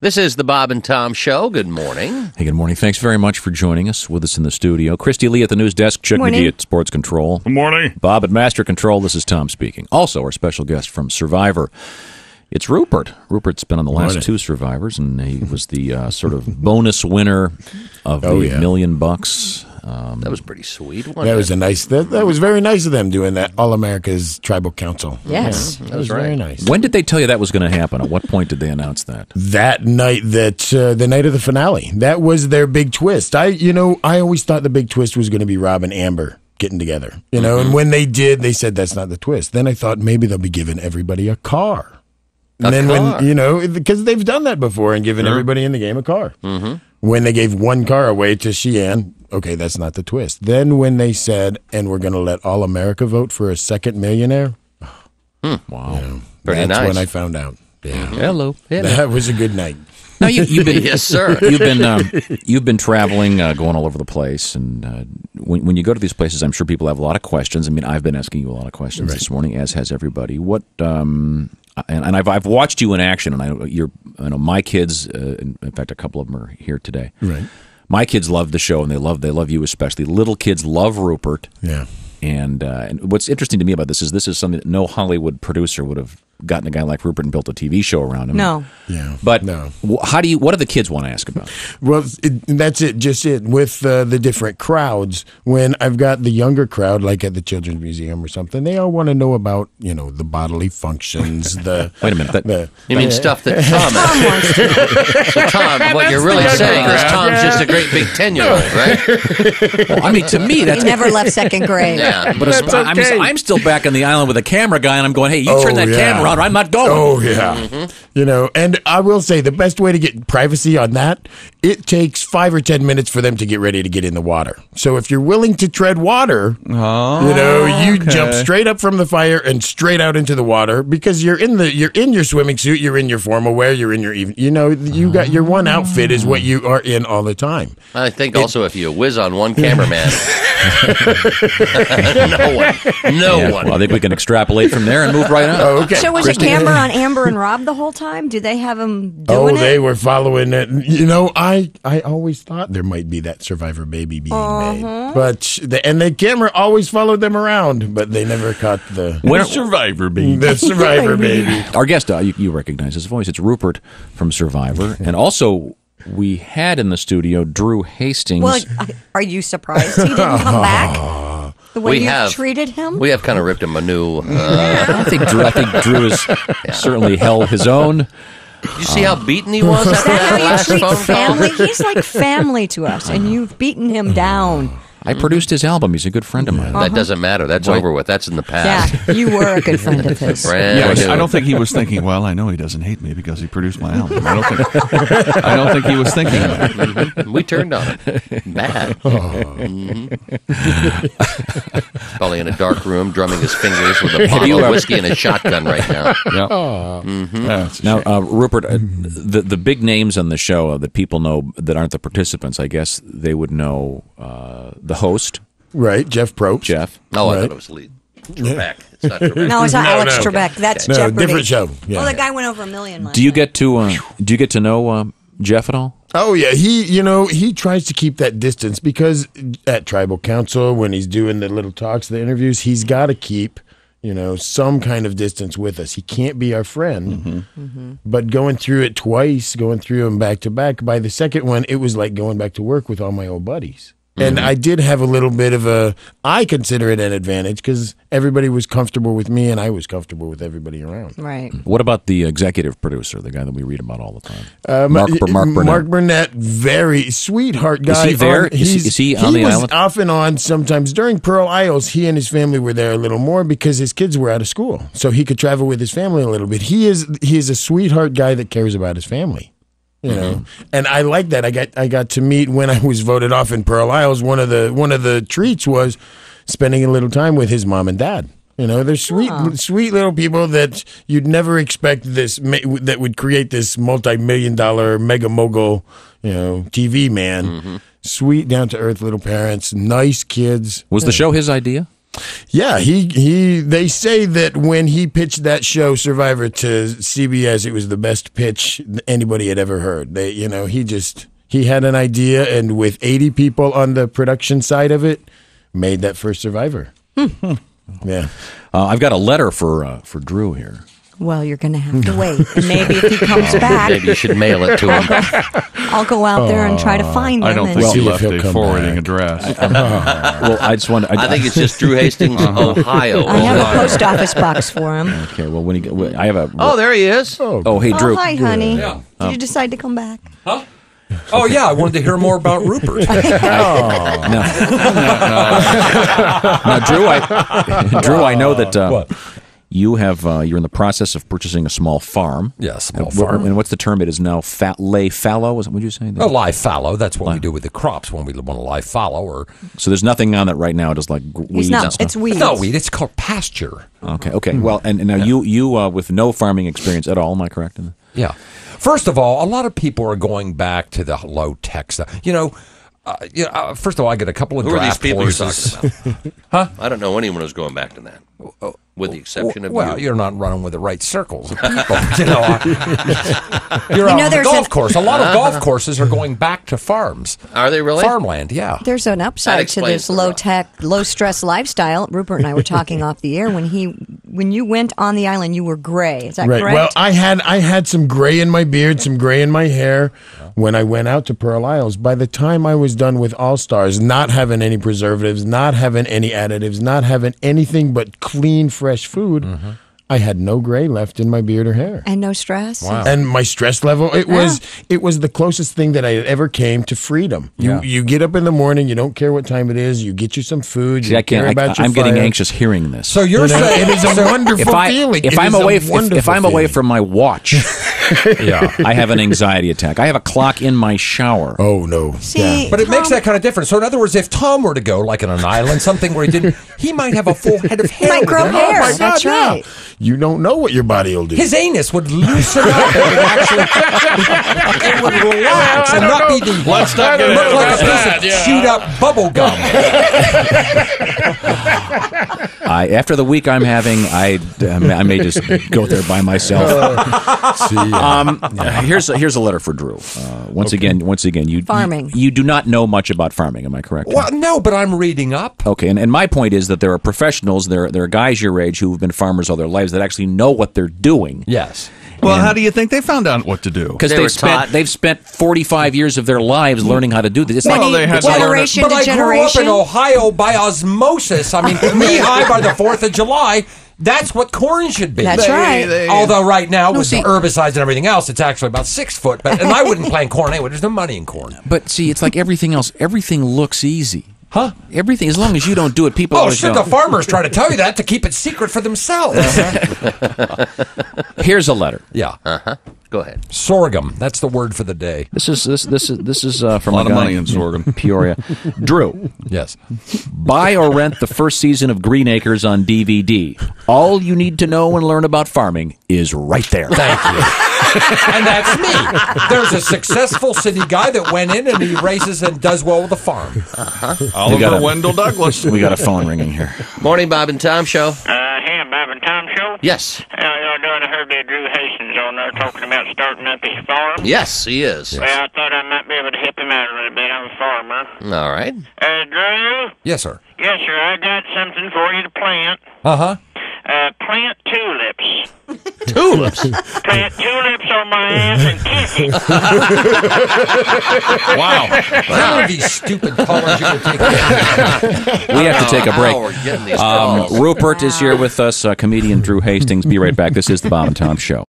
This is the Bob and Tom Show. Good morning. Hey, good morning. Thanks very much for joining us with us in the studio. Christy Lee at the news desk, Chuck McGee at Sports Control. Good morning. Bob at Master Control. This is Tom speaking. Also, our special guest from Survivor. It's Rupert. Rupert's been on the last two Survivors, and he was the sort of bonus winner of the $1 million. That was pretty sweet. That was that was very nice of them doing that. All America's Tribal Council. Yes, that was very nice. When did they tell you that was going to happen? At what point did they announce that? That night, the night of the finale. That was their big twist. I always thought the big twist was going to be Rob and Amber getting together. And when they did, they said that's not the twist. Then I thought maybe they'll be giving everybody a car. And then when because they've done that before and given everybody in the game a car. When they gave one car away to Sheehan, okay, that's not the twist. Then when they said, and we're going to let all America vote for a second millionaire, wow, pretty that's nice. When I found out. Yeah, hello. That was a good night. Now you've been yes, sir. You've been traveling, going all over the place, and when you go to these places, I'm sure people have a lot of questions. I mean, I've been asking you a lot of questions this morning, as has everybody. What and I've watched you in action, and I know my kids. In fact, a couple of them are here today. Right. My kids love the show, and they love you especially. Little kids love Rupert. Yeah. And what's interesting to me about this is something that no Hollywood producer would have gotten a guy like Rupert and built a TV show around him. No. Yeah. But no. What do the kids want to ask about? Well, that's it. Just it with the different crowds. When I've got the younger crowd, like at the Children's Museum or something, they all want to know about the bodily functions. The wait a minute. You mean stuff that Tom wants to know? So Tom, what you're really saying is Tom's just a great big 10-year-old, right? Well, I mean, to me, that's He never left second grade. Yeah, but I'm still back on the island with a camera guy, and I'm going, hey, you turn that camera on, or I'm not going. Oh, yeah. And I will say the best way to get privacy on that, it takes 5 or 10 minutes for them to get ready to get in the water. So if you're willing to tread water, you jump straight up from the fire and straight out into the water because you're in your swimming suit, you're in your formal wear, you're in your you got your one outfit is what you are in all the time. I think also if you whiz on one cameraman, no one. Well, I think we can extrapolate from there and move right on. Oh, okay. So was the camera on Amber and Rob the whole time? Did they have them doing it? They were following it. I always thought there might be that Survivor baby being made, but the camera always followed them around, but they never caught the Survivor baby. The Survivor baby. Our guest, you recognize his voice. It's Rupert from Survivor, and also we had in the studio Drew Hastings. Well, are you surprised he didn't come back? The way you treated him? We have kind of ripped him a new... I think Drew has certainly held his own. Did you see how beaten he was after that last phone call? Family? He's like family to us, and you've beaten him down. I produced his album. He's a good friend of mine. That doesn't matter. That's over with. That's in the past. Yeah, you were a good friend of his. I don't think he was thinking, well, I know he doesn't hate me because he produced my album. I don't think he was thinking that. We turned on it. Bad. Probably in a dark room, drumming his fingers with a bottle of whiskey and a shotgun right now. Now, Rupert, the big names on the show that people know that aren't the participants, I guess they would know the host. Right, Jeff Probst. Jeff. Oh, I thought it was Lee. Trebek. It's not Trebek. No, it's not Alex Trebek. That's Jeopardy. Different show. Yeah. Oh, the guy went over $1 million last Do you get to know Jeff at all? Oh yeah, he tries to keep that distance because at Tribal Council when he's doing the little talks, the interviews, he's got to keep some kind of distance with us. He can't be our friend. But going through it twice, going through them back to back, by the second one, it was like going back to work with all my old buddies. And I did have a little bit of I consider it an advantage because everybody was comfortable with me and I was comfortable with everybody around. Right. What about the executive producer, the guy that we read about all the time? Mark Burnett. Mark Burnett, very sweetheart guy. Is he there? Is he on the island? He was off and on sometimes. During Pearl Isles, he and his family were there a little more because his kids were out of school. So he could travel with his family a little bit. He is a sweetheart guy that cares about his family. And I like that. I got to meet when I was voted off in Pearl Isles. One of the treats was spending a little time with his mom and dad. They're sweet little people that you'd never expect that would create this multi-million-dollar mega mogul, TV man. Sweet, down to earth little parents, nice kids. Was the show his idea? Yeah, they say that when he pitched that show Survivor to CBS, it was the best pitch anybody had ever heard. He had an idea, and with 80 people on the production side of it, made that first Survivor. Yeah. I've got a letter for Drew here. Well, you're going to have to wait. And maybe if he comes back, maybe you should mail it to him. I'll go out there and try to find him. I don't think he left a forwarding address. Well, I just want. I think it's just Drew Hastings, Ohio. I have a post office box for him. Okay. Well, I have a. Oh, there he is. Oh, hey, Drew. Oh, hi, honey. Yeah. Did you decide to come back? Huh? Oh, yeah, I wanted to hear more about Rupert. No, Drew, I know that what? You're in the process of purchasing a small farm. Yeah, small farm. And what's the term? It is now lay fallow. What would you say? Lie fallow. That's what we do with the crops when we want to lie fallow. So there's nothing on it right now, just like weeds and stuff? It's weeds. No, weed. It's called pasture. Okay. Well, and now you with no farming experience at all, am I correct? Yeah. First of all, a lot of people are going back to the low-tech stuff. First of all, I get a couple of draft horses. Who are these people you're talking about? Huh? I don't know anyone who's going back to that, with the exception of you. Well, you're not running with the right circles of people. You're out on the golf course. A lot of golf courses are going back to farms. Are they really? Farmland, yeah. There's an upside to this low-tech, low-stress lifestyle. Rupert and I were talking off the air. When you went on the island, you were gray. Is that correct? Well, I had some gray in my beard, some gray in my hair when I went out to Pearl Isles. By the time I was done with All Stars, not having any preservatives, not having any additives, not having anything but clean, fresh food, I had no gray left in my beard or hair. And no stress? Wow. And my stress level, it was the closest thing that I ever came to freedom. You get up in the morning, you don't care what time it is, you get you some food, you care about your I'm getting fire. anxious hearing this. So you're saying it is a wonderful feeling. If I'm away from my watch, I have an anxiety attack. I have a clock in my shower. Oh no! See, but it makes that kind of difference. So in other words, if Tom were to go like on an island, something where he might have a full head of hair. He might grow hair. Oh my God, That's right. You don't know what your body will do. His anus would loosen up and it would relax and not be look like a piece of chewed up bubble gum. After the week I'm having, I may just go there by myself. Here's a letter for Drew. Once again, farming. You do not know much about farming. Am I correct? Well, no, but I'm reading up. Okay, and my point is that there are professionals, there are guys your age who have been farmers all their lives that actually know what they're doing. Yes. Well, how do you think they found out what to do? Because they've spent 45 years of their lives learning how to do this. It's generation but to I generation. grew up in Ohio by osmosis. I mean, knee-high by the 4th of July. That's what corn should be. That's right. Although right now, with the herbicides and everything else, it's actually about 6 foot. And I wouldn't plant corn anyway. There's no money in corn. But see, it's like everything else. Everything looks easy. Huh? Everything, as long as you don't do it, people always the farmers try to tell you that to keep it secret for themselves. Here's a letter. Yeah. Go ahead. Sorghum. That's the word for the day. This is from a lot of money in sorghum. Peoria. Drew. Yes. Buy or rent the first season of Green Acres on DVD. All you need to know and learn about farming is right there. Thank you. And that's me. There's a successful city guy that went in and he races and does well with the farm. Oliver Wendell Douglas. We got a phone ringing here. Morning, Bob and Tom Show. Hey, Bob and Tom Show? Yes. How y'all doing? I heard that Drew Hastings on there talking about starting up his farm. Yes, he is. Well, I thought I might be able to help him out a little bit. I'm a farmer. All right. Drew? Yes, sir. Yes, sir. I got something for you to plant. Uh-huh. Plant tulips. Tulips? Plant tulips on my ass and kiss it. Wow. How many of these stupid callers you would take? We have to take a break. We're getting these calls. Rupert is here with us, comedian Drew Hastings. Be right back. This is the Bob and Tom Show.